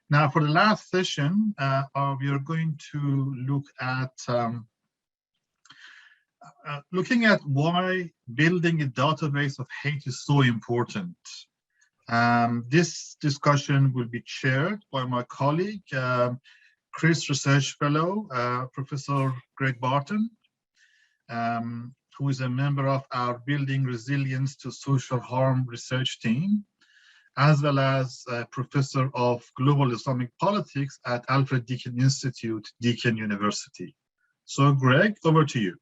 Now, for the last session, we are going to look at why building a database of hate is so important. This discussion will be chaired by my colleague, CRIS Research Fellow, Professor Greg Barton, who is a member of our Building Resilience to Social Harm research team, as well as a Professor of Global Islamic Politics at Alfred Deakin Institute, Deakin University. So Greg, over to you.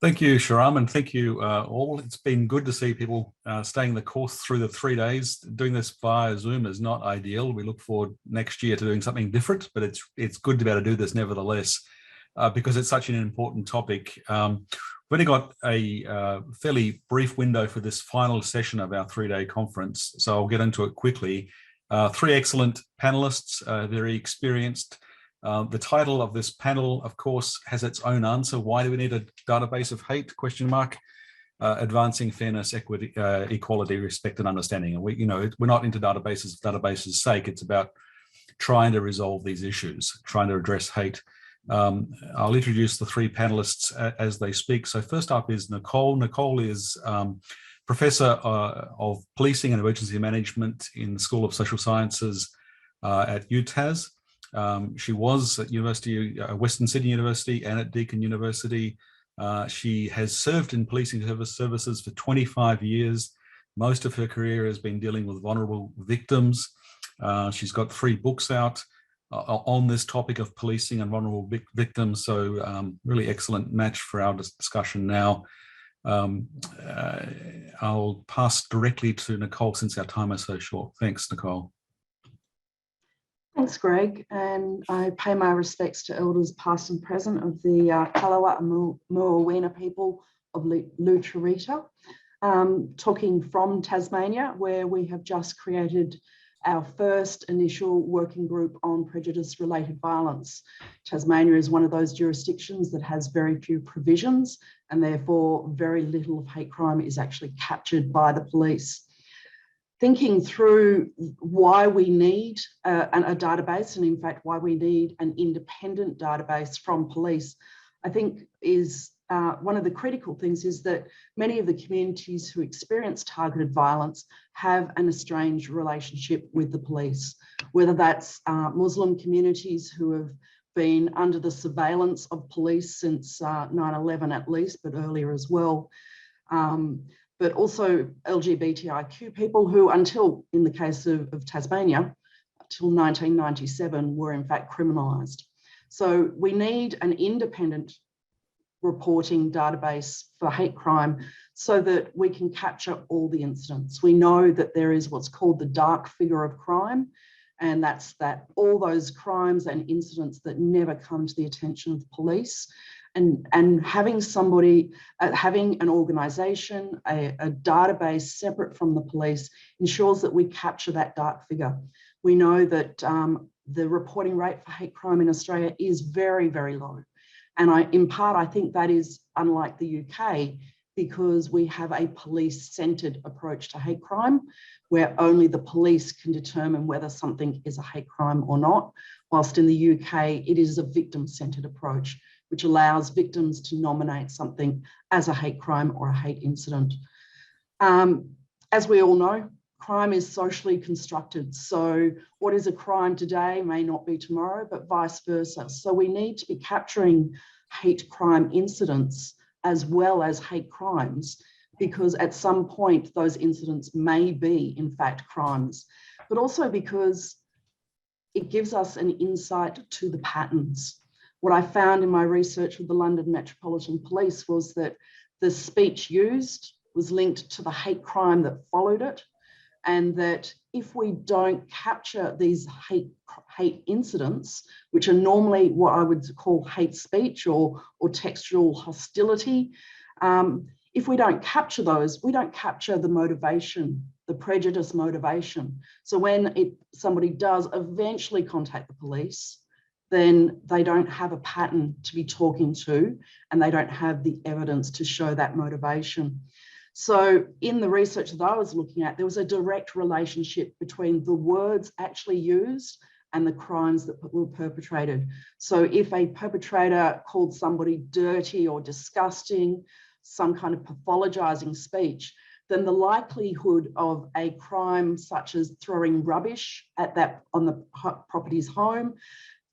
Thank you, Sharam, and thank you all. It's been good to see people staying the course through the 3 days. Doing this via Zoom is not ideal. We look forward next year to doing something different, but it's good to be able to do this nevertheless, because it's such an important topic. We've only got a fairly brief window for this final session of our 3-day conference, so I'll get into it quickly. 3 excellent panelists, very experienced. The title of this panel, of course, has its own answer. Why do we need a database of hate? ? Advancing fairness, equity, equality, respect, and understanding. And we're not into databases for databases' sake. It's about trying to resolve these issues, trying to address hate. I'll introduce the 3 panelists as they speak. So first up is Nicole. Nicole is Professor of Policing and Emergency Management in the School of Social Sciences at UTAS. She was at Western Sydney University and at Deakin University. She has served in policing services for 25 years. Most of her career has been dealing with vulnerable victims. She's got 3 books out on this topic of policing and vulnerable victims. So really excellent match for our discussion now. I'll pass directly to Nicole since our time is so short. Thanks, Nicole. Thanks, Greg, and I pay my respects to elders past and present of the Kalawa and Muawina people of Lutarita, talking from Tasmania, where we have just created our first initial working group on prejudice-related violence. Tasmania is one of those jurisdictions that has very few provisions, and therefore very little of hate crime is actually captured by the police. Thinking through why we need a database, and in fact why we need an independent database from police, I think is one of the critical things is that many of the communities who experience targeted violence have an estranged relationship with the police, whether that's Muslim communities who have been under the surveillance of police since 9/11 at least, but earlier as well. But also LGBTIQ people who, until in the case of Tasmania, till 1997, were in fact criminalised. So we need an independent reporting database for hate crime so that we can capture all the incidents. We know that there is what's called the dark figure of crime, and that's that all those crimes and incidents that never come to the attention of the police. And having somebody, having an organisation, a database separate from the police ensures that we capture that dark figure. We know that the reporting rate for hate crime in Australia is very, very low. And in part, I think that is unlike the UK because we have a police-centred approach to hate crime where only the police can determine whether something is a hate crime or not, whilst in the UK, it is a victim-centred approach, which allows victims to nominate something as a hate crime or a hate incident. As we all know, crime is socially constructed. So what is a crime today may not be tomorrow, but vice versa. So we need to be capturing hate crime incidents as well as hate crimes, because at some point those incidents may be in fact crimes, but also because it gives us an insight to the patterns. What I found in my research with the London Metropolitan Police was that the speech used was linked to the hate crime that followed it, and that if we don't capture these hate incidents, which are normally what I would call hate speech or textual hostility, if we don't capture those, we don't capture the motivation, the prejudice motivation. So when somebody does eventually contact the police, then they don't have a pattern to be talking to, and they don't have the evidence to show that motivation. So in the research that I was looking at, there was a direct relationship between the words actually used and the crimes that were perpetrated. So if a perpetrator called somebody dirty or disgusting, some kind of pathologizing speech, then the likelihood of a crime such as throwing rubbish on the property's home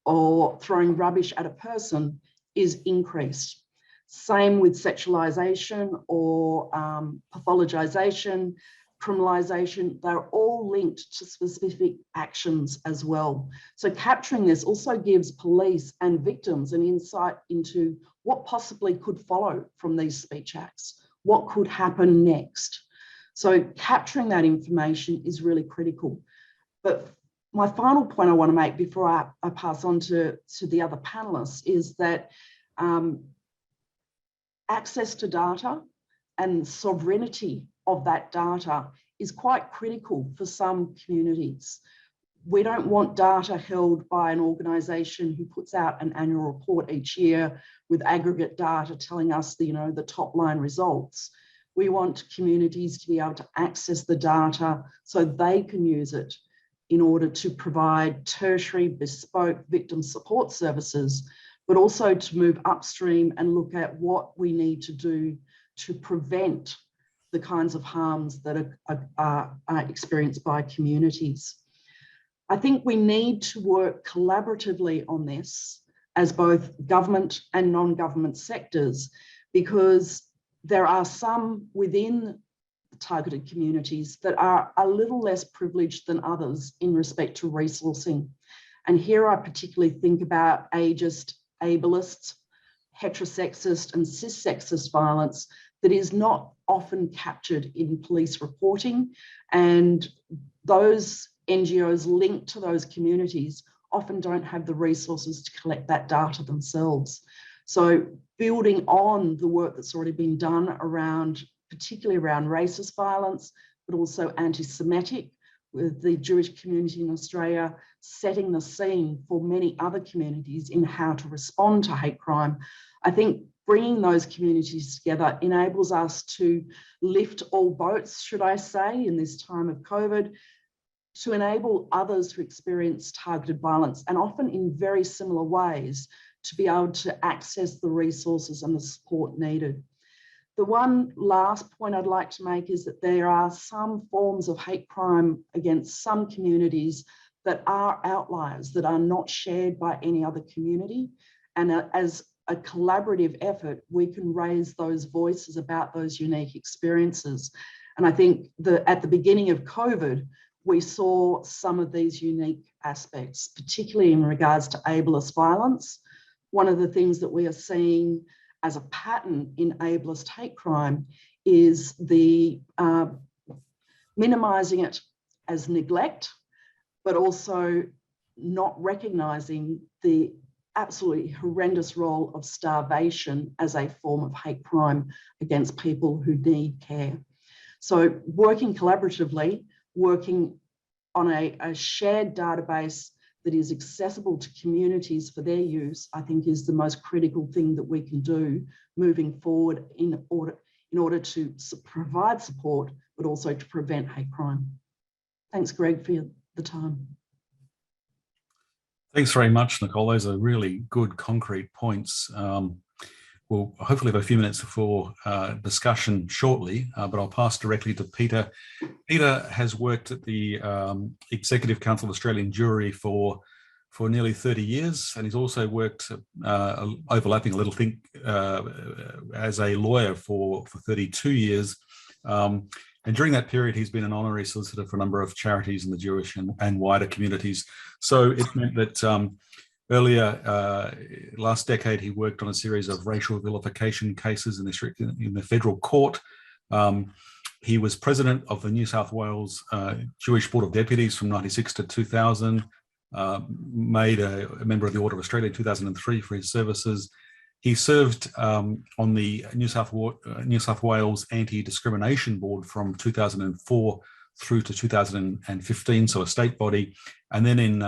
or throwing rubbish at a person is increased. Same with sexualization or pathologization, criminalization, they're all linked to specific actions as well. So capturing this also gives police and victims an insight into what possibly could follow from these speech acts, what could happen next. So capturing that information is really critical. But my final point I want to make before I pass on to the other panelists is that access to data and sovereignty of that data is quite critical for some communities. We don't want data held by an organisation who puts out an annual report each year with aggregate data telling us the top line results. We want communities to be able to access the data so they can use it in order to provide tertiary bespoke victim support services, but also to move upstream and look at what we need to do to prevent the kinds of harms that are experienced by communities. I think we need to work collaboratively on this as both government and non-government sectors, because there are some within targeted communities that are a little less privileged than others in respect to resourcing. And here I particularly think about ageist, ableist, heterosexist and cis-sexist violence that is not often captured in police reporting, and those NGOs linked to those communities often don't have the resources to collect that data themselves. So building on the work that's already been done particularly around racist violence, but also anti-Semitic, with the Jewish community in Australia setting the scene for many other communities in how to respond to hate crime. I think bringing those communities together enables us to lift all boats, should I say, in this time of COVID, to enable others who experience targeted violence, and often in very similar ways, to be able to access the resources and the support needed. The one last point I'd like to make is that there are some forms of hate crime against some communities that are outliers, that are not shared by any other community. And as a collaborative effort, we can raise those voices about those unique experiences. And I think that at the beginning of COVID, we saw some of these unique aspects, particularly in regards to ableist violence. One of the things that we are seeing as a pattern in ableist hate crime is the minimising it as neglect, but also not recognising the absolutely horrendous role of starvation as a form of hate crime against people who need care. So working collaboratively, working on a shared database that is accessible to communities for their use, I think is the most critical thing that we can do moving forward in order to provide support, but also to prevent hate crime. Thanks, Greg, for the time. Thanks very much, Nicole. Those are really good, concrete points. We'll hopefully have a few minutes for discussion shortly, but I'll pass directly to Peter. Peter has worked at the Executive Council of Australian Jewry for nearly 30 years, and he's also worked, overlapping a little, as a lawyer for 32 years. And during that period, he's been an honorary solicitor for a number of charities in the Jewish and wider communities. So it meant that earlier, last decade, he worked on a series of racial vilification cases in the federal court. He was president of the New South Wales Jewish Board of Deputies from 1996 to 2000, made a member of the Order of Australia in 2003 for his services. He served on the New South Wales Anti-Discrimination Board from 2004 through to 2015, so a state body. And then in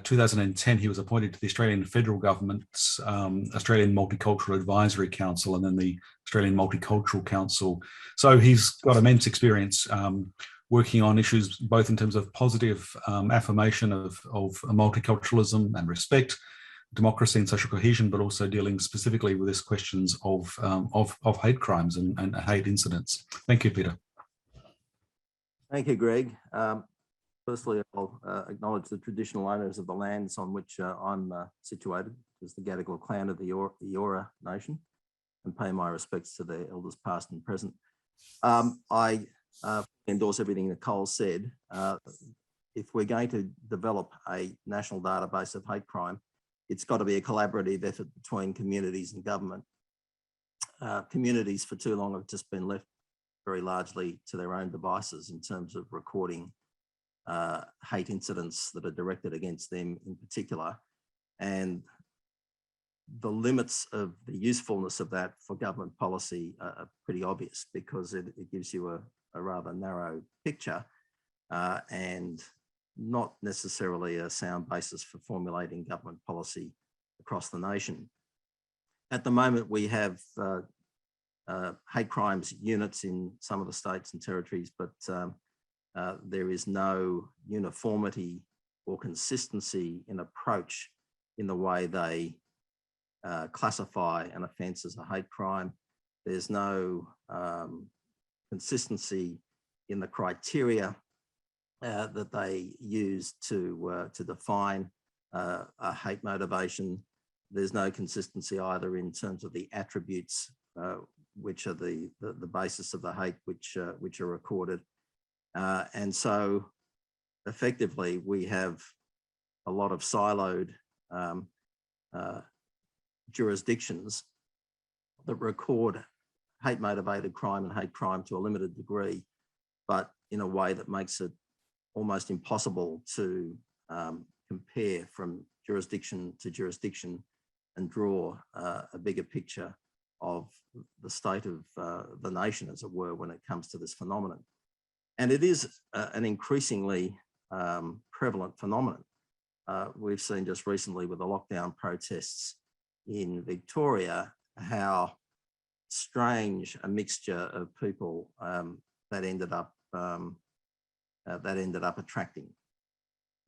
2010, he was appointed to the Australian Federal Government's Australian Multicultural Advisory Council and then the Australian Multicultural Council. So he's got immense experience working on issues both in terms of positive affirmation of multiculturalism and respect, democracy and social cohesion, but also dealing specifically with these questions of hate crimes and hate incidents. Thank you, Peter. Thank you, Greg. Firstly, I'll acknowledge the traditional owners of the lands on which I'm situated, as the Gadigal clan of the Eora Nation, and pay my respects to their elders past and present. I endorse everything Nicole said. If we're going to develop a national database of hate crime, it's got to be a collaborative effort between communities and government. Communities for too long have just been left very largely to their own devices in terms of recording hate incidents that are directed against them in particular. And the limits of the usefulness of that for government policy are pretty obvious, because it gives you a rather narrow picture and not necessarily a sound basis for formulating government policy across the nation. At the moment, we have hate crimes units in some of the states and territories, but there is no uniformity or consistency in approach in the way they classify an offence as a hate crime. There's no consistency in the criteria that they use to define a hate motivation. There's no consistency either in terms of the attributes which are the basis of the hate which are recorded. And so effectively we have a lot of siloed jurisdictions that record hate motivated crime and hate crime to a limited degree, but in a way that makes it almost impossible to compare from jurisdiction to jurisdiction and draw a bigger picture of the state of the nation, as it were, when it comes to this phenomenon. And it is an increasingly prevalent phenomenon. We've seen just recently with the lockdown protests in Victoria how strange a mixture of people that ended up attracting.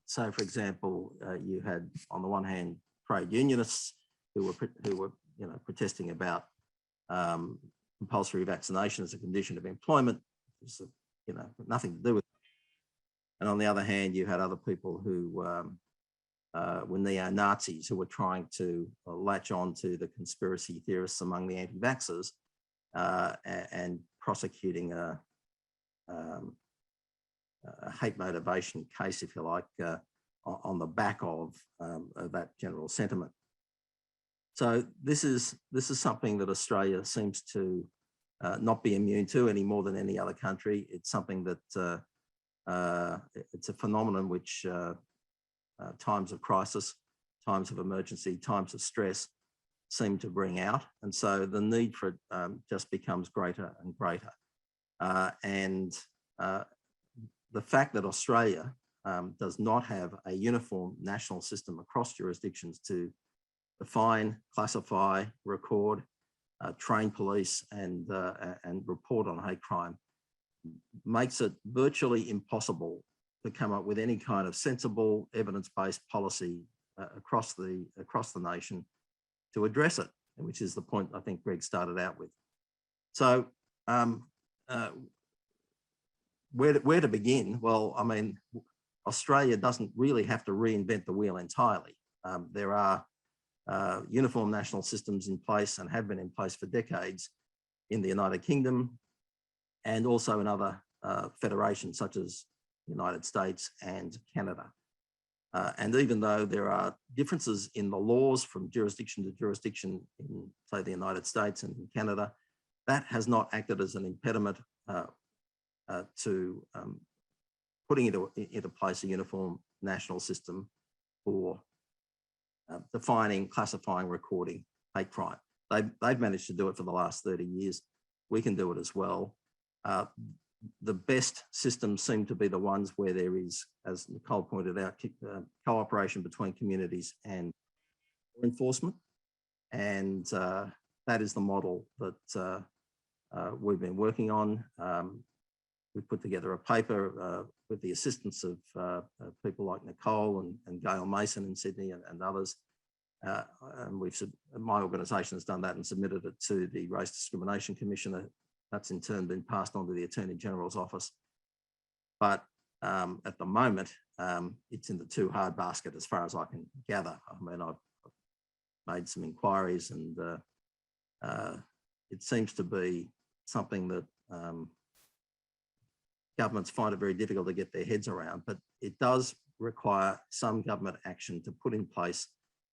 So, for example, you had on the one hand trade unionists who were protesting about compulsory vaccination as a condition of employment. Nothing to do with it. And on the other hand, you had other people who were neo-Nazis who were trying to latch on to the conspiracy theorists among the anti-vaxxers and prosecuting a hate motivation case, if you like, on the back of that general sentiment. So this is something that Australia seems to not be immune to any more than any other country. It's something that it's a phenomenon which times of crisis, times of emergency, times of stress seem to bring out. And so the need for it just becomes greater and greater. And the fact that Australia does not have a uniform national system across jurisdictions to define, classify, record, train police and report on hate crime makes it virtually impossible to come up with any kind of sensible evidence-based policy across the nation to address it, which is the point I think Greg started out with. So where to begin? Well, I mean, Australia doesn't really have to reinvent the wheel entirely. There are uniform national systems in place and have been in place for decades in the United Kingdom and also in other federations such as the United States and Canada. And even though there are differences in the laws from jurisdiction to jurisdiction in, say, the United States and in Canada, that has not acted as an impediment to putting into place a uniform national system for defining, classifying, recording hate crime. They've managed to do it for the last 30 years. We can do it as well. the best systems seem to be the ones where there is, as Nicole pointed out, cooperation between communities and law enforcement. And that is the model that we've been working on. We put together a paper with the assistance of people like Nicole and Gail Mason in Sydney and others. And my organisation has done that and submitted it to the Race Discrimination Commissioner. That's in turn been passed on to the Attorney General's office. But at the moment, it's in the too hard basket as far as I can gather. I mean, I've made some inquiries and it seems to be something that governments find it very difficult to get their heads around, but it does require some government action to put in place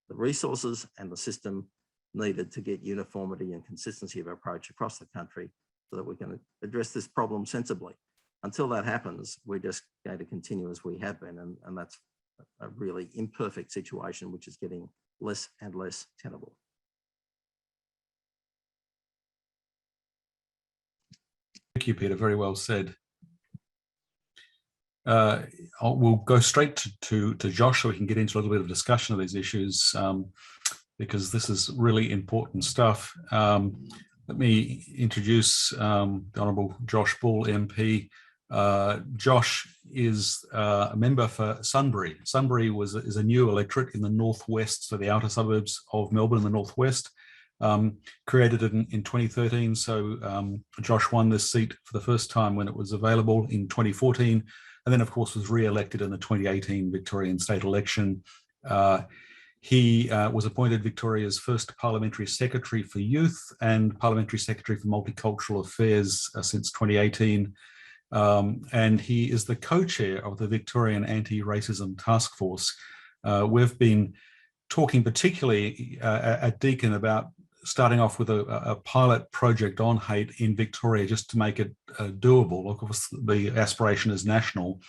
the resources and the system needed to get uniformity and consistency of approach across the country so that we can address this problem sensibly. Until that happens, we're just going to continue as we have been, and that's a really imperfect situation which is getting less and less tenable. Thank you, Peter. Very well said. We'll go straight to Josh so we can get into a little bit of discussion of these issues because this is really important stuff. Let me introduce the Honourable Josh Bull, MP. Josh is a member for Sunbury. Sunbury is a new electorate in the northwest, so the outer suburbs of Melbourne in the northwest. Created in 2013, so Josh won this seat for the first time when it was available in 2014, and then of course was re-elected in the 2018 Victorian state election. He was appointed Victoria's first Parliamentary Secretary for Youth and Parliamentary Secretary for Multicultural Affairs since 2018. And he is the co-chair of the Victorian Anti-Racism Taskforce. We've been talking particularly at Deakin about starting off with a pilot project on hate in Victoria just to make it doable. Of course, the aspiration is national,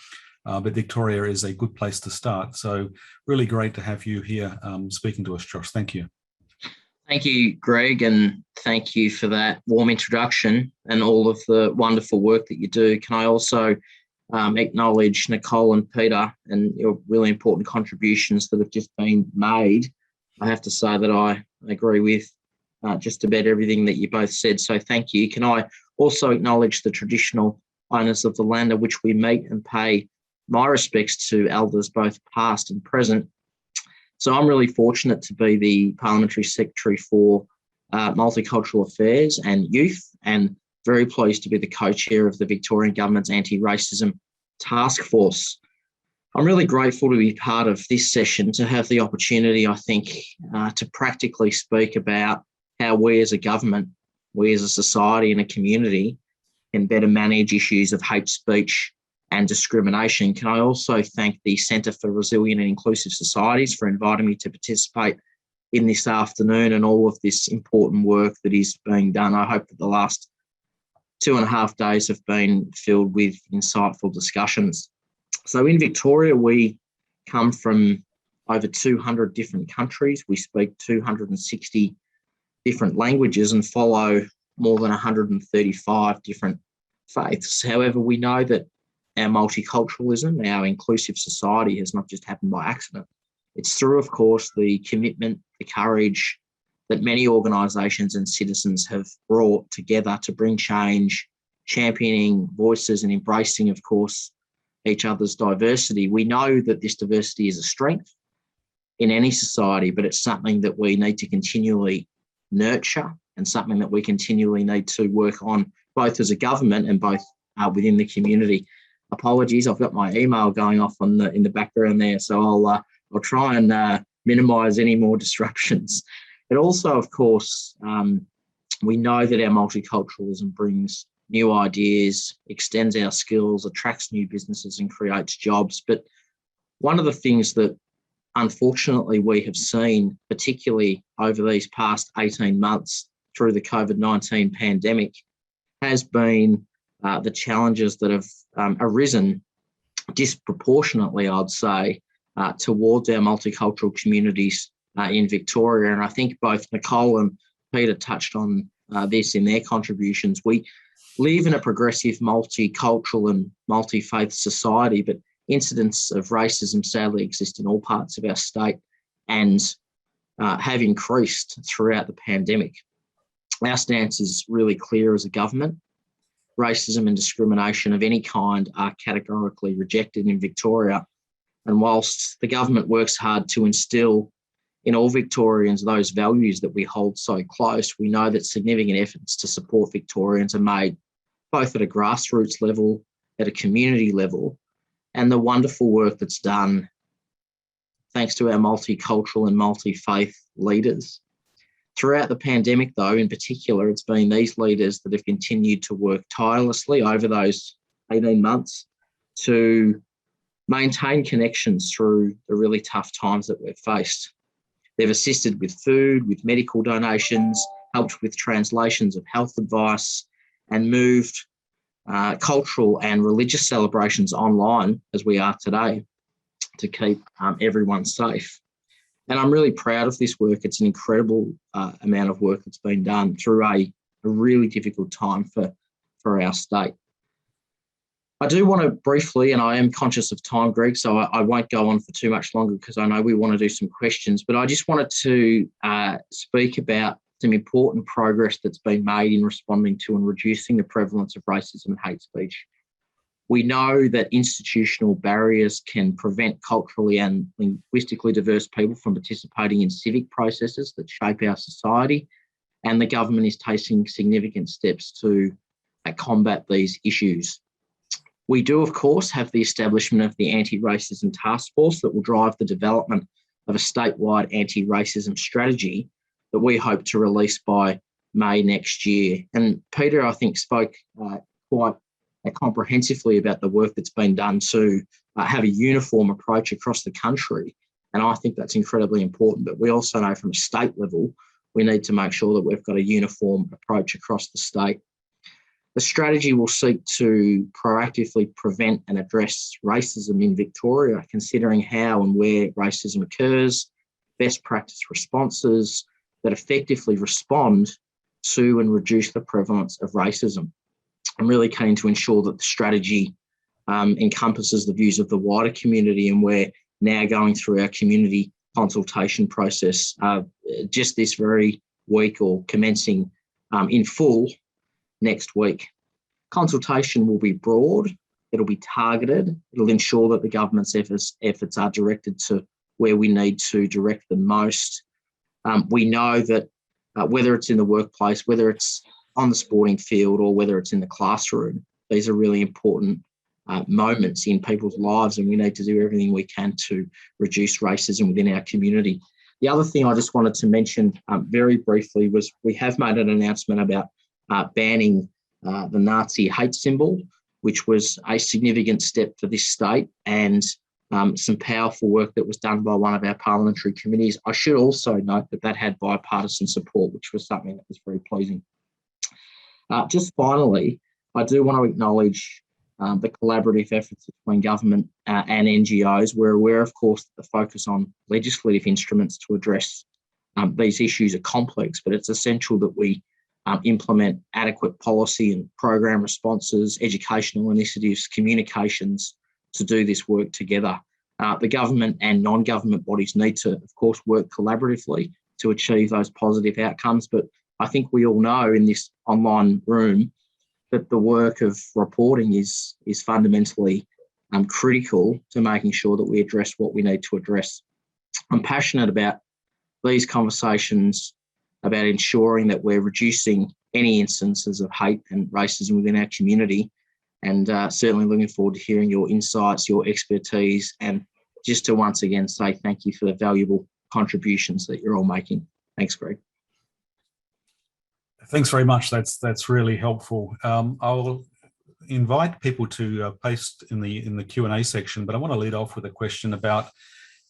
but Victoria is a good place to start. So really great to have you here speaking to us, Josh. Thank you. Thank you, Greg, and thank you for that warm introduction and all of the wonderful work that you do. Can I also acknowledge Nicole and Peter and your really important contributions that have just been made. I have to say that I agree with just about everything that you both said, so thank you. Can I also acknowledge the traditional owners of the land on which we meet and pay my respects to elders both past and present. So I'm really fortunate to be the Parliamentary Secretary for Multicultural Affairs and Youth, and very pleased to be the co-chair of the Victorian Government's Anti-Racism Taskforce. I'm really grateful to be part of this session, to have the opportunity, I think, to practically speak about how we as a government, we as a society and a community can better manage issues of hate speech and discrimination. Can I also thank the Centre for Resilient and Inclusive Societies for inviting me to participate in this afternoon and all of this important work that is being done. I hope that the last 2.5 days have been filled with insightful discussions. So in Victoria, we come from over 200 different countries. We speak 260 different languages and follow more than 135 different faiths. However, we know that our multiculturalism, our inclusive society has not just happened by accident. It's through, of course, the commitment, the courage that many organisations and citizens have brought together to bring change, championing voices and embracing, of course, each other's diversity. We know that this diversity is a strength in any society, but it's something that we need to continually nurture and something that we continually need to work on, both as a government and both within the community. Apologies, I've got my email going off in the background there, so I'll try and minimise any more disruptions. But also, of course, we know that our multiculturalism brings new ideas, extends our skills, attracts new businesses and creates jobs. But one of the things that unfortunately we have seen, particularly over these past 18 months through the COVID-19 pandemic, has been the challenges that have arisen disproportionately, I'd say, towards our multicultural communities in Victoria. And I think both Nicole and Peter touched on this in their contributions. We live in a progressive, multicultural and multi-faith society, but incidents of racism sadly exist in all parts of our state and have increased throughout the pandemic. Our stance is really clear as a government. Racism and discrimination of any kind are categorically rejected in Victoria. And whilst the government works hard to instill in all Victorians those values that we hold so close, we know that significant efforts to support Victorians are made both at a grassroots level, at a community level, and the wonderful work that's done thanks to our multicultural and multi-faith leaders. Throughout the pandemic, though, in particular, it's been these leaders that have continued to work tirelessly over those 18 months to maintain connections through the really tough times that we've faced. They've assisted with food, with medical donations, helped with translations of health advice, and moved cultural and religious celebrations online, as we are today, to keep everyone safe. And I'm really proud of this work. It's an incredible amount of work that's been done through a really difficult time for our state. I do want to briefly, and I am conscious of time, Greg, so I won't go on for too much longer because I know we want to do some questions, but I just wanted to speak about some important progress that's been made in responding to and reducing the prevalence of racism and hate speech. We know that institutional barriers can prevent culturally and linguistically diverse people from participating in civic processes that shape our society, and the government is taking significant steps to combat these issues. We do, of course, have the establishment of the Anti-Racism Taskforce that will drive the development of a statewide anti-racism strategy that we hope to release by May next year. And Peter, I think, spoke quite comprehensively about the work that's been done to have a uniform approach across the country. And I think that's incredibly important. But we also know from a state level, we need to make sure that we've got a uniform approach across the state. The strategy will seek to proactively prevent and address racism in Victoria, considering how and where racism occurs, best practice responses that effectively respond to and reduce the prevalence of racism. I'm really keen to ensure that the strategy encompasses the views of the wider community, and we're now going through our community consultation process just this very week, or commencing in full next week. Consultation will be broad, it'll be targeted, it'll ensure that the government's efforts are directed to where we need to direct them most. We know that whether it's in the workplace, whether it's on the sporting field, or whether it's in the classroom, these are really important moments in people's lives, and we need to do everything we can to reduce racism within our community. The other thing I just wanted to mention very briefly was we have made an announcement about banning the Nazi hate symbol, which was a significant step for this state, and some powerful work that was done by one of our parliamentary committees. I should also note that that had bipartisan support, which was something that was very pleasing. Just finally, I do want to acknowledge the collaborative efforts between government and NGOs. We're aware, of course, that the focus on legislative instruments to address these issues are complex, but it's essential that we implement adequate policy and program responses, educational initiatives, communications to do this work together. The government and non-government bodies need to, of course, work collaboratively to achieve those positive outcomes. But I think we all know in this online room that the work of reporting is fundamentally critical to making sure that we address what we need to address. I'm passionate about these conversations, about ensuring that we're reducing any instances of hate and racism within our community, and certainly looking forward to hearing your insights, your expertise, and just to once again say thank you for the valuable contributions that you're all making. Thanks, Greg. Thanks very much. That's really helpful. I'll invite people to paste in the Q&A section, but I want to lead off with a question about,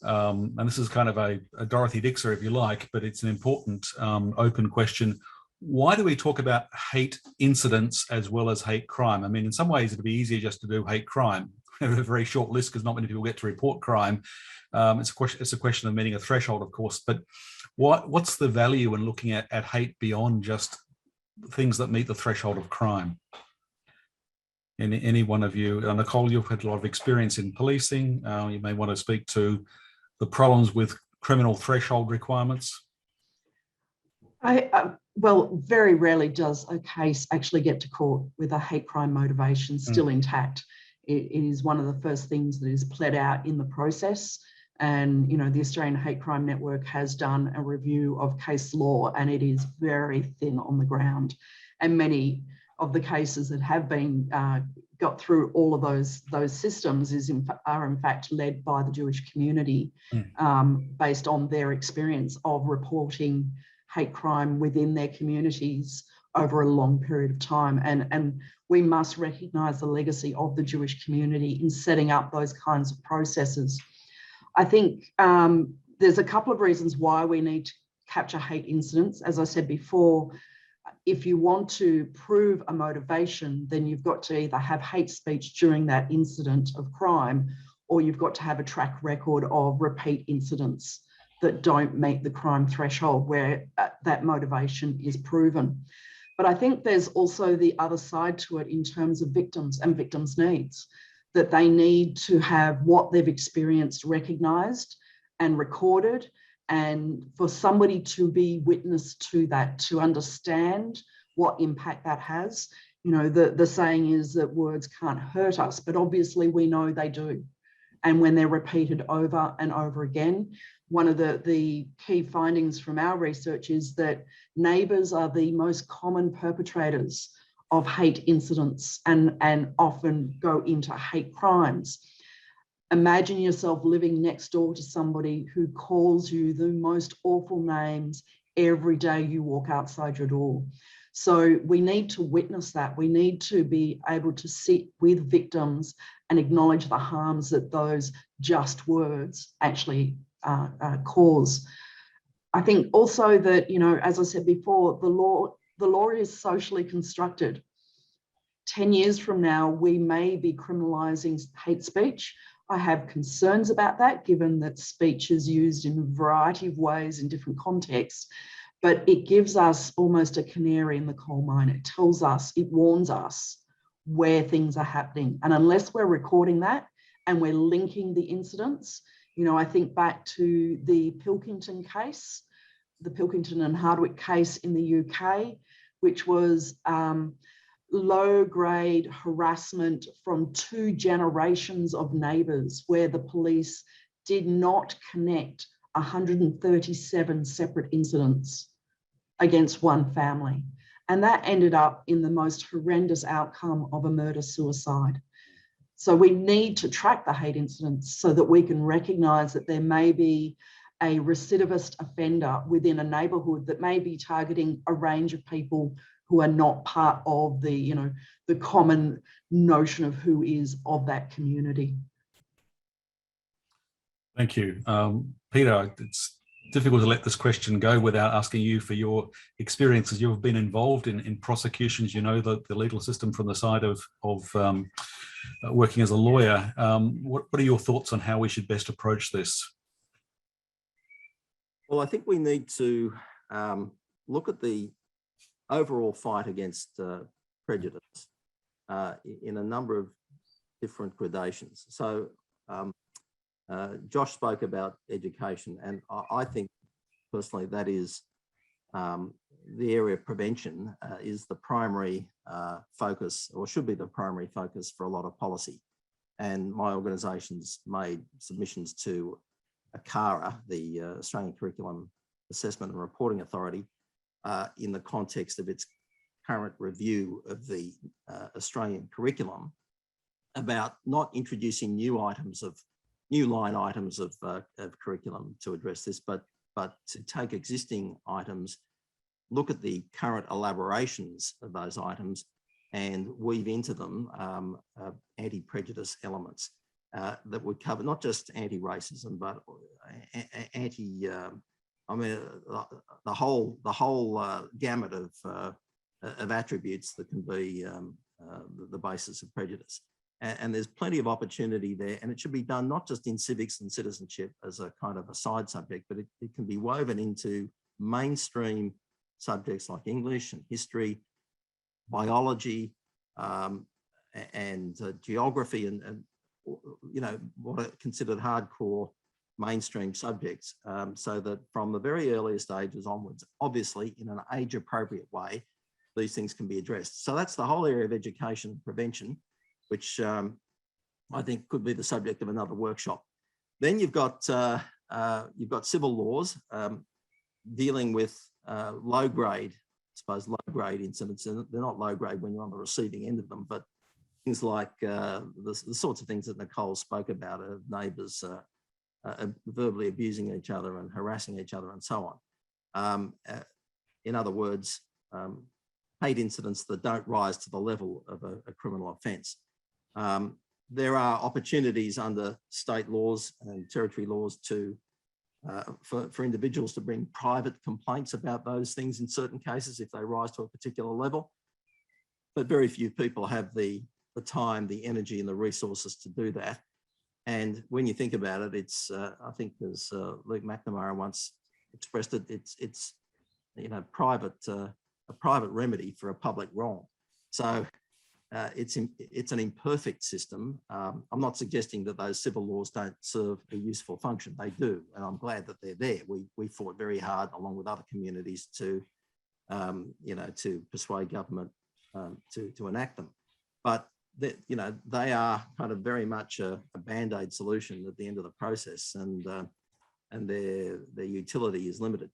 and this is kind of a Dorothy Dixer, if you like, but it's an important open question. Why do we talk about hate incidents as well as hate crime? I mean, in some ways, it'd be easier just to do hate crime. We have a very short list because not many people get to report crime. It's a question of meeting a threshold, of course, but what's the value in looking at hate beyond just things that meet the threshold of crime? Any one of you? Nicole, you've had a lot of experience in policing. You may want to speak to the problems with criminal threshold requirements. Well, very rarely does a case actually get to court with a hate crime motivation still intact. It is one of the first things that is pled out in the process. And, you know, the Australian Hate Crime Network has done a review of case law, and it is very thin on the ground. And many of the cases that have been got through all of those systems are in fact led by the Jewish community, based on their experience of reporting hate crime within their communities over a long period of time. And we must recognise the legacy of the Jewish community in setting up those kinds of processes. I think there's a couple of reasons why we need to capture hate incidents. As I said before, if you want to prove a motivation, then you've got to either have hate speech during that incident of crime, or you've got to have a track record of repeat incidents that don't meet the crime threshold where that motivation is proven. But I think there's also the other side to it in terms of victims and victims' needs, that they need to have what they've experienced recognised and recorded, and for somebody to be witness to that, to understand what impact that has. You know, the saying is that words can't hurt us, but obviously we know they do. And when they're repeated over and over again, one of the key findings from our research is that neighbours are the most common perpetrators of hate incidents and often go into hate crimes. Imagine yourself living next door to somebody who calls you the most awful names every day you walk outside your door. So we need to witness that. We need to be able to sit with victims and acknowledge the harms that those just words actually cause. I think also that, you know, as I said before, the law is socially constructed. 10 years from now, we may be criminalising hate speech. I have concerns about that, given that speech is used in a variety of ways in different contexts, but it gives us almost a canary in the coal mine. It tells us, it warns us where things are happening. And unless we're recording that and we're linking the incidents, you know, I think back to the Pilkington case, the Pilkington and Hardwick case in the UK, which was low-grade harassment from 2 generations of neighbours, where the police did not connect 137 separate incidents against one family. And that ended up in the most horrendous outcome of a murder-suicide. So we need to track the hate incidents so that we can recognise that there may be a recidivist offender within a neighbourhood that may be targeting a range of people who are not part of the, you know, the common notion of who is of that community. Thank you. Peter, it's difficult to let this question go without asking you for your experiences. You've been involved in prosecutions, you know the legal system from the side of working as a lawyer. What are your thoughts on how we should best approach this? Well, I think we need to look at the overall fight against prejudice in a number of different gradations. So Josh spoke about education, and I think personally that is the area of prevention is the primary focus, or should be the primary focus for a lot of policy. And my organisation's made submissions to ACARA, the Australian Curriculum Assessment and Reporting Authority, in the context of its current review of the Australian curriculum, about not introducing new line items of curriculum to address this, but to take existing items, look at the current elaborations of those items, and weave into them anti-prejudice elements that would cover not just anti-racism, but the whole gamut of attributes that can be the basis of prejudice. And there's plenty of opportunity there, and it should be done not just in civics and citizenship as a kind of a side subject, but it can be woven into mainstream subjects like English and history, biology, and geography, and you know, what are considered hardcore mainstream subjects, so that from the very earliest ages onwards, obviously in an age appropriate way, these things can be addressed. So that's the whole area of education and prevention, which I think could be the subject of another workshop. Then you've got civil laws dealing with low-grade, I suppose, low-grade incidents. And they're not low-grade when you're on the receiving end of them, but things like the sorts of things that Nicole spoke about, of neighbours verbally abusing each other and harassing each other and so on. In other words, hate incidents that don't rise to the level of a criminal offence. There are opportunities under state laws and territory laws to for individuals to bring private complaints about those things in certain cases if they rise to a particular level. But very few people have the time, the energy and the resources to do that. And when you think about it, it's, I think as Luke McNamara once expressed it, it's you know, a private remedy for a public wrong. So it's an imperfect system. I'm not suggesting that those civil laws don't serve a useful function. They do, and I'm glad that they're there. We fought very hard, along with other communities, to you know, to persuade government to enact them. But you know, they are kind of very much a band-aid solution at the end of the process, and their utility is limited.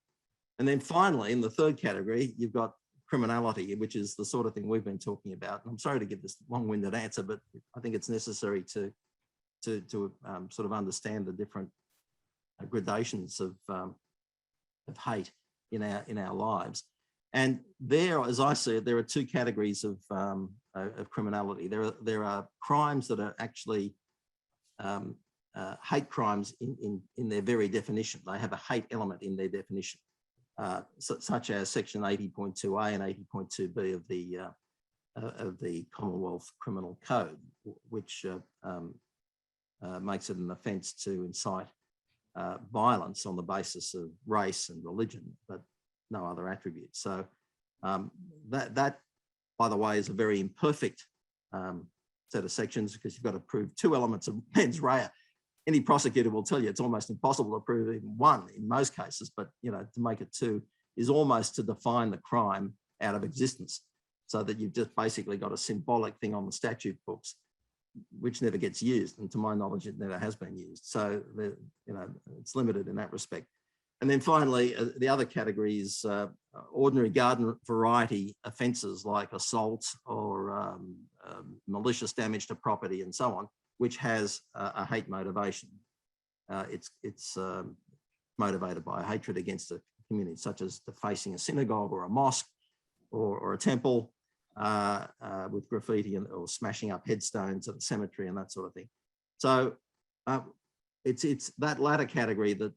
And then finally, in the third category, you've got criminality, which is the sort of thing we've been talking about. And I'm sorry to give this long-winded answer, but I think it's necessary to sort of understand the different gradations of hate in our lives. And there, as I see it, there are two categories of criminality. There are crimes that are actually hate crimes in their very definition. They have a hate element in their definition. Such as section 80.2A and 80.2B of the Commonwealth Criminal Code, which makes it an offence to incite violence on the basis of race and religion, but no other attributes. So that, by the way, is a very imperfect set of sections, because you've got to prove two elements of mens rea. Any prosecutor will tell you it's almost impossible to prove even one in most cases, but you know, to make it two is almost to define the crime out of existence, so that you've just basically got a symbolic thing on the statute books, which never gets used, and to my knowledge, it never has been used. So you know, it's limited in that respect. And then finally, the other category is ordinary garden variety offences like assault or malicious damage to property and so on, which has a hate motivation. It's motivated by a hatred against a community, such as defacing a synagogue or a mosque or a temple with graffiti or smashing up headstones at a cemetery and that sort of thing. So it's that latter category that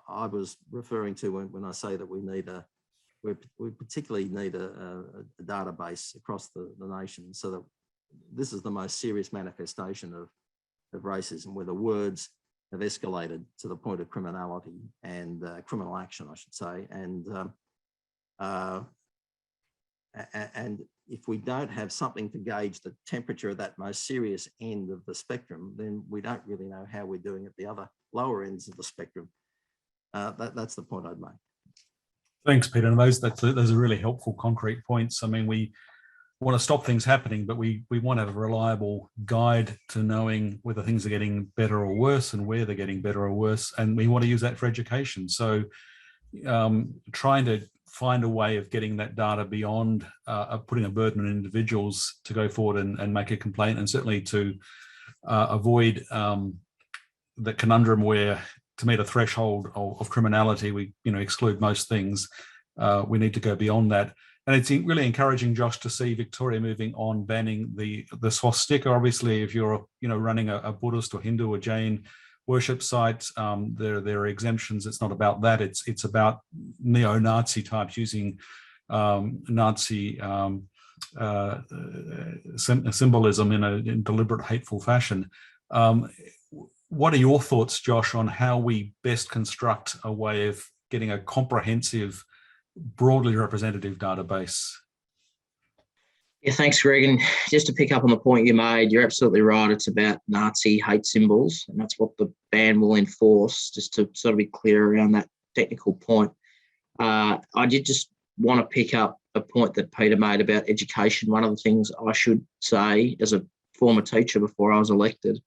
I was referring to when I say that we particularly need a database across the nation, so that this is the most serious manifestation of racism, where the words have escalated to the point of criminality and criminal action, I should say. And if we don't have something to gauge the temperature of that most serious end of the spectrum, then we don't really know how we're doing at the other lower ends of the spectrum. That's the point I'd make. Thanks, Peter. And those are really helpful, concrete points. I mean, we want to stop things happening, but we want to have a reliable guide to knowing whether things are getting better or worse and where they're getting better or worse. And we want to use that for education. So trying to find a way of getting that data beyond putting a burden on individuals to go forward and make a complaint, and certainly to avoid the conundrum where, to meet a threshold of criminality, we exclude most things. We need to go beyond that. And it's really encouraging, Josh, to see Victoria moving on banning the swastika. Obviously, if you're running a Buddhist or Hindu or Jain worship site, there are exemptions. It's not about that. It's about neo-Nazi types using Nazi symbolism in a deliberate, hateful fashion. What are your thoughts, Josh, on how we best construct a way of getting a comprehensive broadly representative database? Yeah, thanks, Greg. And just to pick up on the point you made, you're absolutely right. It's about Nazi hate symbols, and that's what the ban will enforce, just to sort of be clear around that technical point. I did just want to pick up a point that Peter made about education. One of the things I should say as a former teacher before I was elected,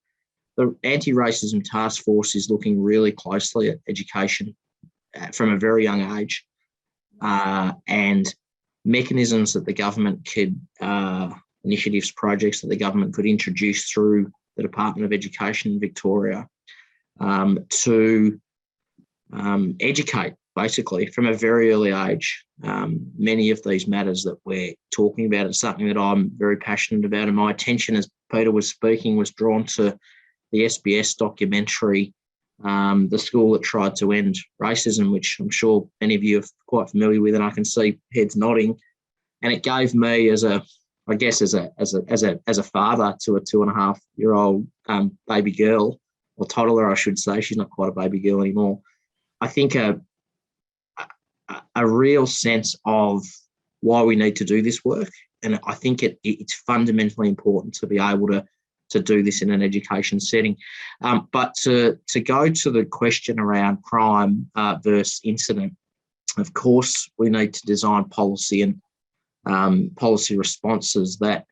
the Anti-Racism Taskforce is looking really closely at education from a very young age, and mechanisms that the government could, initiatives, projects that the government could introduce through the Department of Education in Victoria to educate, basically, from a very early age. Many of these matters that we're talking about is something that I'm very passionate about, and my attention, as Peter was speaking, was drawn to the SBS documentary, The School That Tried to End Racism, which I'm sure many of you are quite familiar with, and I can see heads nodding. And it gave me, as a father to a 2.5-year-old baby girl, or toddler, I should say, she's not quite a baby girl anymore, I think a real sense of why we need to do this work. And I think it's fundamentally important to be able to do this in an education setting. But to go to the question around crime versus incident, of course, we need to design policy and policy responses that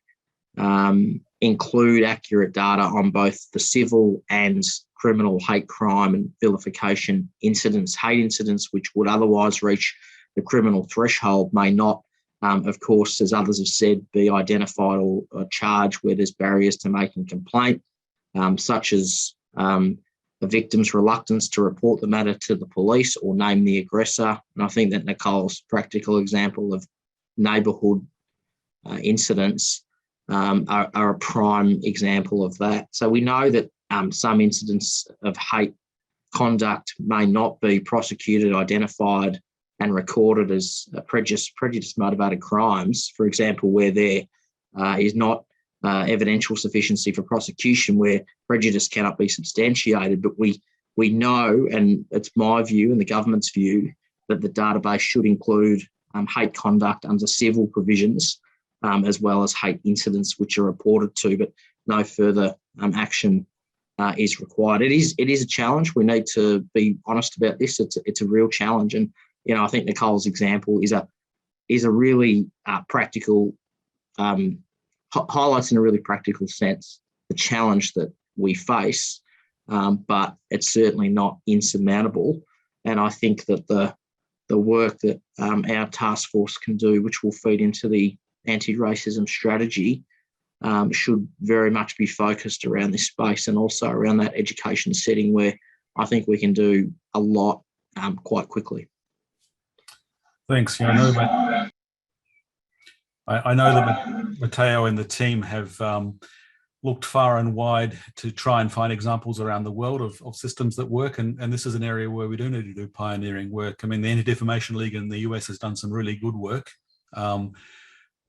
include accurate data on both the civil and criminal hate crime and vilification incidents. Hate incidents which would otherwise reach the criminal threshold may not, of course, as others have said, be identified or charged where there's barriers to making complaint, such as the victim's reluctance to report the matter to the police or name the aggressor. And I think that Nicole's practical example of neighbourhood incidents are a prime example of that. So we know that some incidents of hate conduct may not be prosecuted, identified and recorded as prejudice-motivated crimes, for example, where there is not evidential sufficiency for prosecution, where prejudice cannot be substantiated. But we know, and it's my view and the government's view, that the database should include hate conduct under civil provisions, as well as hate incidents which are reported to, but no further action is required. It is a challenge. We need to be honest about this. It's a real challenge, and I think Nicole's example is a really practical, highlights in a really practical sense the challenge that we face, but it's certainly not insurmountable. And I think that the work that our task force can do, which will feed into the anti-racism strategy, should very much be focused around this space and also around that education setting where I think we can do a lot quite quickly. Thanks. Yeah, I know that Matteo and the team have looked far and wide to try and find examples around the world of systems that work, and this is an area where we do need to do pioneering work. I mean, the Anti-Defamation League in the US has done some really good work,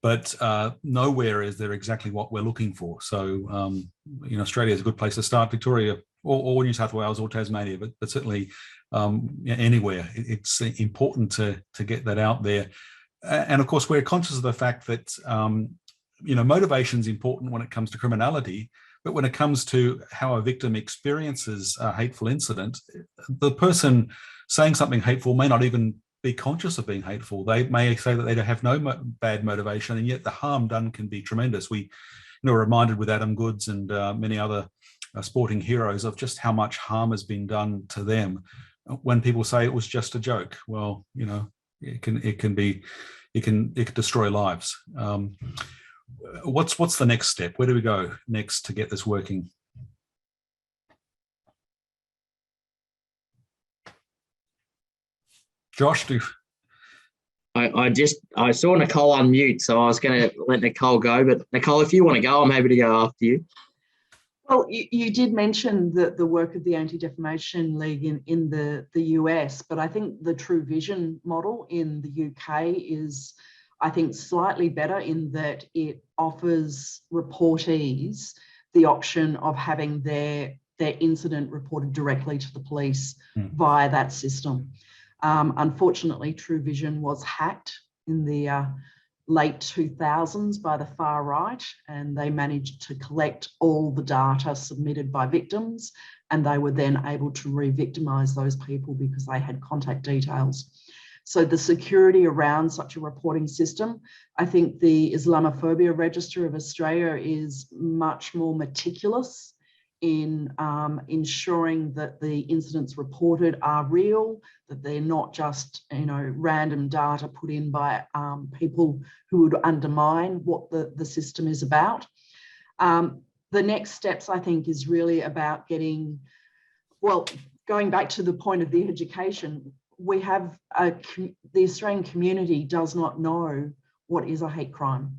but nowhere is there exactly what we're looking for. So, Australia is a good place to start, Victoria or New South Wales or Tasmania, but certainly anywhere. It's important to get that out there. And of course, we're conscious of the fact that, motivation is important when it comes to criminality, but when it comes to how a victim experiences a hateful incident, the person saying something hateful may not even be conscious of being hateful. They may say that they don't have no bad motivation, and yet the harm done can be tremendous. We are reminded with Adam Goodes and many other sporting heroes of just how much harm has been done to them when people say it was just a joke. Well, it can destroy lives. What's the next step? Where do we go next to get this working? Josh, I saw Nicole unmute, so I was going to let Nicole go. But Nicole, if you want to go, I'm happy to go after you. Well, you did mention the work of the Anti-Defamation League in the US, but I think the True Vision model in the UK is, I think, slightly better in that it offers reportees the option of having their incident reported directly to the police via that system. Unfortunately, True Vision was hacked in the late 2000s by the far right, and they managed to collect all the data submitted by victims, and they were then able to re-victimise those people because they had contact details. So the security around such a reporting system, I think the Islamophobia Register of Australia is much more meticulous in ensuring that the incidents reported are real, that they're not just, you know, random data put in by people who would undermine what the system is about. The next steps, I think, is really about getting, well, going back to the point of the education, we have the Australian community does not know what is a hate crime.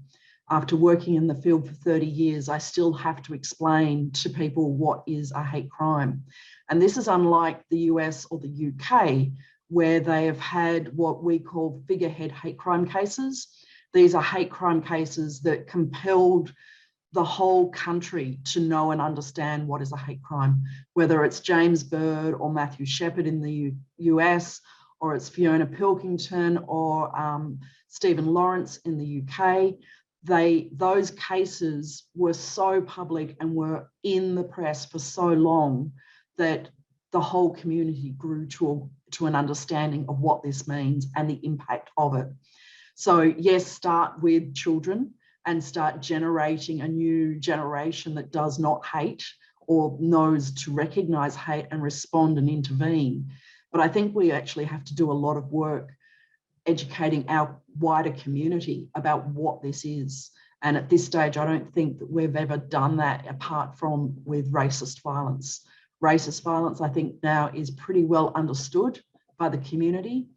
After working in the field for 30 years, I still have to explain to people what is a hate crime. And this is unlike the US or the UK, where they have had what we call figurehead hate crime cases. These are hate crime cases that compelled the whole country to know and understand what is a hate crime, whether it's James Bird or Matthew Shepard in the US, or it's Fiona Pilkington or Stephen Lawrence in the UK. Those cases were so public and were in the press for so long that the whole community grew to an understanding of what this means and the impact of it. So yes, start with children and start generating a new generation that does not hate or knows to recognise hate and respond and intervene. But I think we actually have to do a lot of work educating our wider community about what this is. And at this stage, I don't think that we've ever done that apart from with racist violence. Racist violence, I think now is pretty well understood by the community.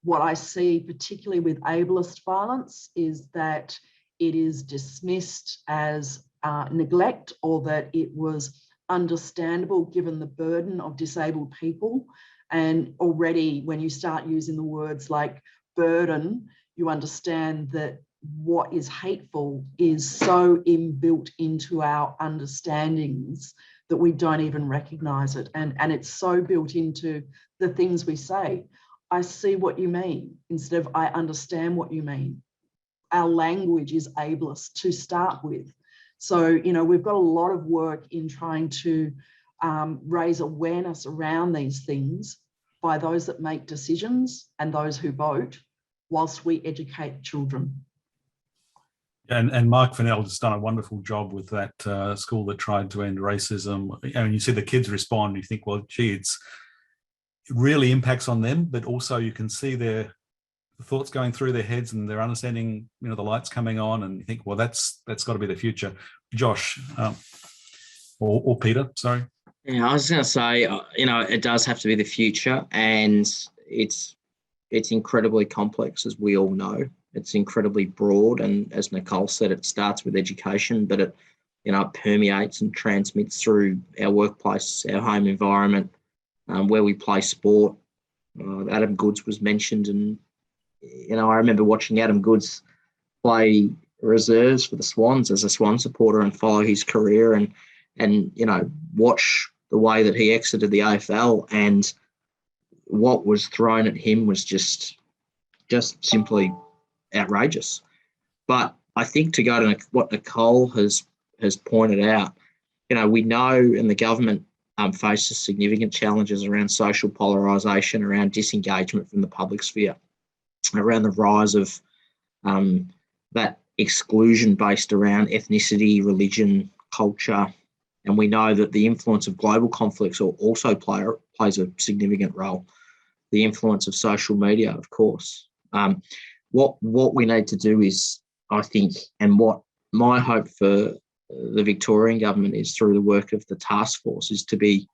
What I see, particularly with ableist violence, is that it is dismissed as neglect, or that it was understandable given the burden of disabled people. And already when you start using the words like burden, you understand that what is hateful is so inbuilt into our understandings that we don't even recognise it. And it's so built into the things we say. I see what you mean instead of I understand what you mean. Our language is ableist to start with. So, you know, we've got a lot of work in trying to raise awareness around these things by those that make decisions and those who vote, whilst we educate children. And Mark Fennell has done a wonderful job with that school that tried to end racism. And you see the kids respond, you think, well, gee, it really impacts on them, but also you can see their thoughts going through their heads and they're understanding, you know, the lights coming on, and you think, well, that's got to be the future. Josh, or Peter, sorry. Yeah, I was going to say, you know, it does have to be the future, and it's incredibly complex, as we all know. It's incredibly broad, and as Nicole said, it starts with education, but it, you know, it permeates and transmits through our workplace, our home environment, where we play sport. Adam Goodes was mentioned, and you know, I remember watching Adam Goodes play reserves for the Swans as a Swan supporter and follow his career, and you know, watch the way that he exited the AFL, and what was thrown at him was just simply outrageous. But I think, to go to what Nicole has pointed out, you know, we know, and the government faces significant challenges around social polarisation, around disengagement from the public sphere, around the rise of that exclusion based around ethnicity, religion, culture. And we know that the influence of global conflicts also plays a significant role. The influence of social media, of course. What we need to do is, I think, and what my hope for the Victorian government is, through the work of the Taskforce, is to be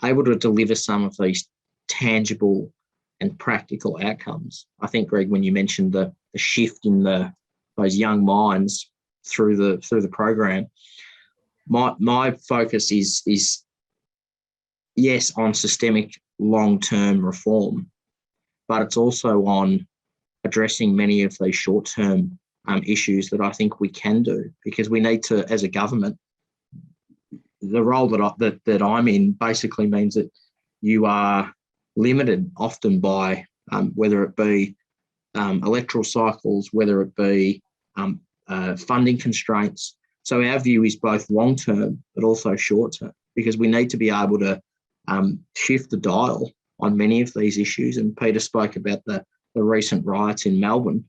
able to deliver some of these tangible and practical outcomes. I think, Greg, when you mentioned the shift in those young minds through the program, my focus is yes, on systemic long-term reform, but it's also on addressing many of these short-term issues that I think we can do, because we need to, as a government, the role that I'm in basically means that you are limited often by whether it be electoral cycles, whether it be funding constraints. So our view is both long-term but also short-term, because we need to be able to shift the dial on many of these issues. And Peter spoke about the recent riots in Melbourne,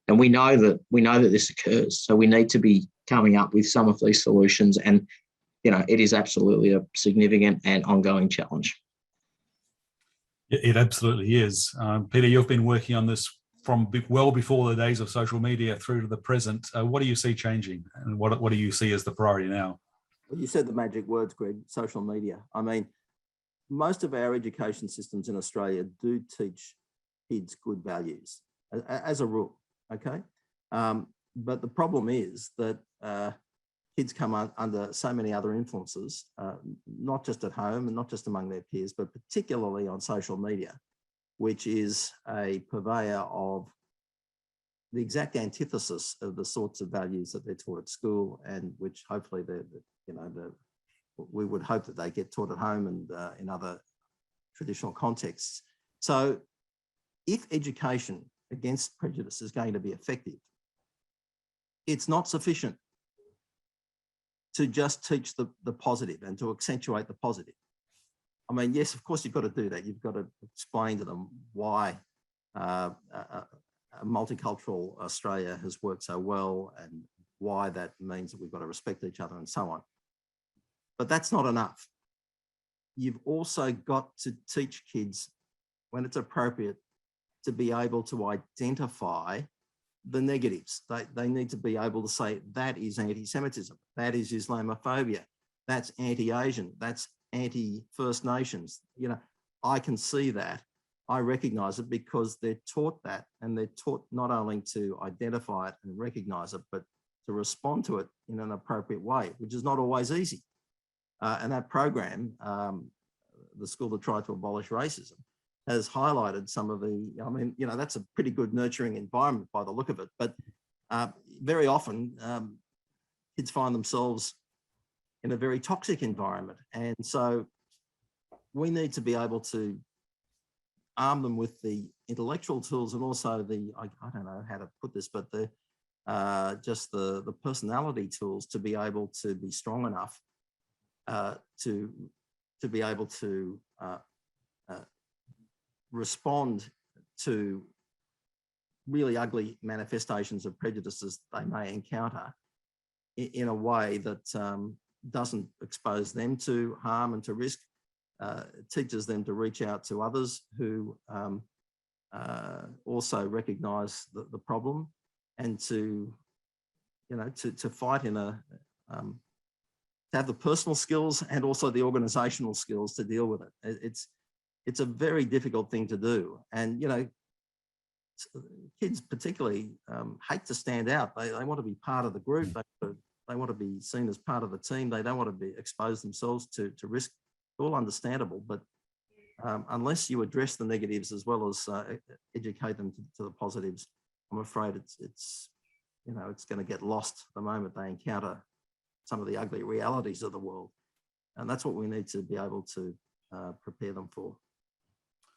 and we know that this occurs. So we need to be coming up with some of these solutions, and it is absolutely a significant and ongoing challenge. It absolutely is. Peter, you've been working on this from well before the days of social media through to the present. What do you see changing, and what do you see as the priority now? Well, you said the magic words, Greg, social media. I mean, most of our education systems in Australia do teach kids good values as a rule, okay? But the problem is that kids come under so many other influences, not just at home and not just among their peers, but particularly on social media, which is a purveyor of the exact antithesis of the sorts of values that they're taught at school, and which hopefully we would hope that they get taught at home and in other traditional contexts. So if education against prejudice is going to be effective, it's not sufficient to just teach the positive and to accentuate the positive. I mean, yes, of course, you've got to do that. You've got to explain to them why a multicultural Australia has worked so well, and why that means that we've got to respect each other and so on. But that's not enough. You've also got to teach kids, when it's appropriate, to be able to identify the negatives. They need to be able to say, that is anti-Semitism, that is Islamophobia, that's anti-Asian, that's anti-First Nations. I can see that, I recognise it, because they're taught that, and they're taught not only to identify it and recognise it, but to respond to it in an appropriate way, which is not always easy. And that program, the School that tried to abolish racism, has highlighted some of the, that's a pretty good nurturing environment by the look of it, but very often kids find themselves in a very toxic environment. And so we need to be able to arm them with the intellectual tools, and also I don't know how to put this, but just the personality tools to be able to be strong enough to be able to respond to really ugly manifestations of prejudices they may encounter in a way that doesn't expose them to harm and to risk, teaches them to reach out to others who also recognise the problem, and to fight in to have the personal skills and also the organisational skills to deal with it. It's a very difficult thing to do, and kids particularly hate to stand out. They want to be part of the group. They want to be seen as part of the team. They don't want to expose themselves to risk. It's all understandable, but unless you address the negatives as well as educate them to the positives, I'm afraid it's going to get lost the moment they encounter some of the ugly realities of the world, and that's what we need to be able to prepare them for.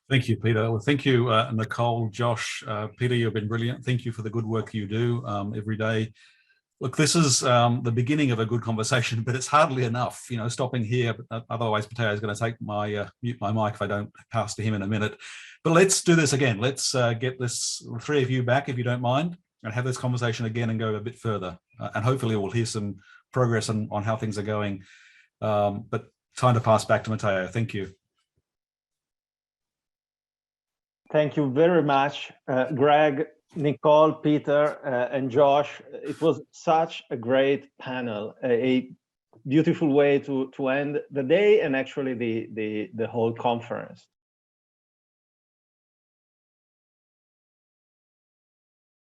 Thank you, Peter. Well, thank you, Nicole, Josh, Peter. You've been brilliant. Thank you for the good work you do every day. Look, this is the beginning of a good conversation, but it's hardly enough. Stopping here. Otherwise, Mateo is going to take mute my mic if I don't pass to him in a minute. But let's do this again. Let's get the three of you back, if you don't mind, and have this conversation again and go a bit further. And hopefully, we'll hear some progress on how things are going. But time to pass back to Mateo. Thank you. Thank you very much, Greg, Nicole, Peter, and Josh. It was such a great panel, a beautiful way to end the day, and actually the whole conference.